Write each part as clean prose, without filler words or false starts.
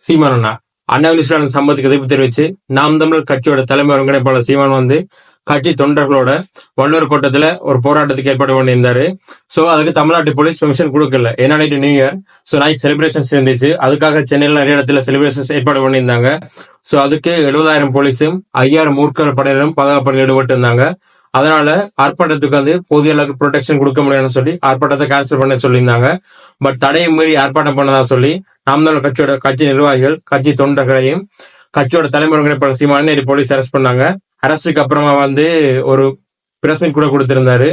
சீமான் அண்ணா university சம்பவத்துக்கு எதிர்ப்பு தெரிவிச்சு நாம் தமிழர் கட்சியோட தலைமை ஒருங்கிணைப்பாளர் சீமான் கட்சி தொண்டர்களோட வள்ளுவர் கோட்டத்துல ஒரு போராட்டத்துக்கு ஏற்பாடு பண்ணியிருந்தாரு. சோ அதுக்கு தமிழ்நாட்டு போலீஸ் பெர்மிஷன் கொடுக்கல. ஏன்னா night new year, so night celebrations இருந்துச்சு. அதுக்காக சென்னையில நிறைய இடத்துல செலிப்ரேஷன்ஸ் ஏற்பாடு பண்ணியிருந்தாங்க. சோ அதுக்கு 70,000 போலீஸும் 5,000 மூர்க்க படையினரும் பாதுகாப்பு ஈடுபட்டு இருந்தாங்க. அதனால ஆர்ப்பாட்டத்துக்கு போதிய அளவுக்கு ப்ரொடெக்ஷன் கொடுக்க முடியாதுன்னு சொல்லி ஆர்ப்பாட்டத்தை கேன்சல் பண்ண சொல்லியிருந்தாங்க. பட் தடையை மீறி ஆர்ப்பாட்டம் பண்ணதா சொல்லி நாம் தமிழர் கட்சியோட கட்சி நிர்வாகிகள், கட்சி தொண்டர்களையும் கட்சியோட தலைமை ஒருங்கிணைப்பாளர் சீமானே போலீஸ் அரெஸ்ட் பண்ணாங்க. அரெஸ்டுக்கு அப்புறமா ஒரு பிரஸ் மீட் கூட கொடுத்திருந்தாரு.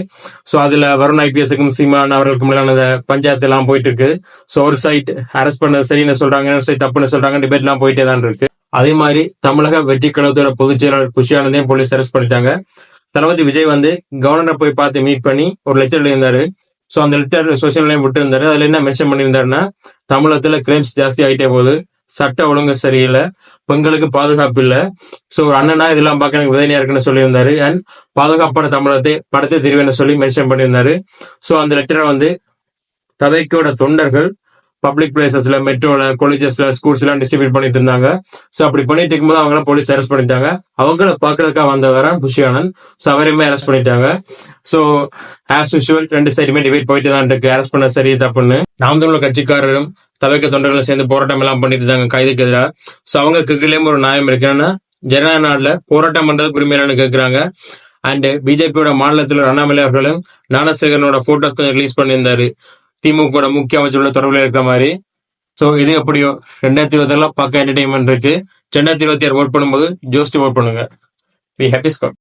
சோ அதுல வருண் ஐபிஎஸ்க்கும் சீமான் அவர்களுக்கும் இடையிலான பஞ்சாயத்து எல்லாம் போயிட்டு இருக்கு. சோ ஒரு சைட் அரெஸ்ட் பண்ணது சரின்னு சொல்றாங்க, ஒரு சைட் தப்புன்னு சொல்றாங்க, டிபேட் எல்லாம் போயிட்டே தான் இருக்கு. அதே மாதிரி தமிழக வெற்றி கழகத்தோட பொதுச் செயலாளர் புஷி ஆனந்தையும் போலீஸ் அரெஸ்ட் பண்ணிட்டாங்க. தளபதி விஜய் கவர்னரை போய் பார்த்து மீட் பண்ணி ஒரு லெட்டர் எழுதியிருந்தாரு. சோ அந்த லெட்டர் சோசியல் மீடியா விட்டு இருந்தாரு. அதுல என்ன மென்ஷன் பண்ணியிருந்தாருன்னா, தமிழகத்துல கிரைம்ஸ் ஜாஸ்தி ஆகிட்டே போகுது, சட்ட ஒழுங்கு சரியில்லை, பெண்களுக்கு பாதுகாப்பு இல்ல. சோ ஒரு அண்ணனா இதெல்லாம் பார்க்க எனக்கு உதவியா இருக்குன்னு சொல்லியிருந்தாரு. அண்ட் பாதுகாப்பான தமிழகத்தை படத்தை தெரிவேன்னு சொல்லி மென்ஷன் பண்ணியிருந்தாரு. சோ அந்த லெட்டரை தவைக்கோட தொண்டர்கள் பப்ளிக் பிளேசஸ்ல, மெட்ரோல, காலேஜஸ்ல, ஸ்கூல்ஸ் எல்லாம் டிஸ்ட்ரிபியூட் பண்ணிட்டு இருந்தாங்க. சோ அப்படி பண்ணிட்டு இருக்கும்போது அவங்கள போலீஸ் அரெஸ்ட் பண்ணிட்டாங்க. அவங்கள பாக்குறதுக்காக வந்தவர புஷி ஆனந்த், சோ அவரையுமே அரெஸ்ட் பண்ணிட்டாங்க. சோ ஆஸ் யூஷுவல் ரெண்டு சைடுமே டிபேட் போயிட்டு தான் இருக்கு, அரெஸ்ட் பண்ண சரி தப்புன்னு. நாம் தமிழர் கட்சிக்காரரும் தவைக்க தொண்டர்களும் சேர்ந்து போராட்டம் எல்லாம் பண்ணிட்டு இருந்தாங்க கைதுக்கு எதிராக. சோ அவங்க கிளையும் ஒரு நியாயம் இருக்கு. என்னன்னா, ஜனநாயக நாடுல போராட்டம் பண்றதுக்கு உரிமையிலான்னு கேட்கிறாங்க. அண்ட் பிஜேபியோட மாநிலத்தில் அண்ணாமலை அவர்களும் ஞானசேகரனோட போட்டோஸ் கொஞ்சம் ரிலீஸ் பண்ணியிருந்தாரு, திமுக முக்கிய அமைச்சரோட தொடர்பில் இருக்கிற மாதிரி. சோ இது எப்படியோ 2020 பார்க்க என்டர்டைன்மெண்ட் இருக்கு. 2026 ஓட் பண்ணும்போது ஜோஸ்ட் ஓட் பண்ணுங்க. வி ஹாப்பி ஸ்காட்.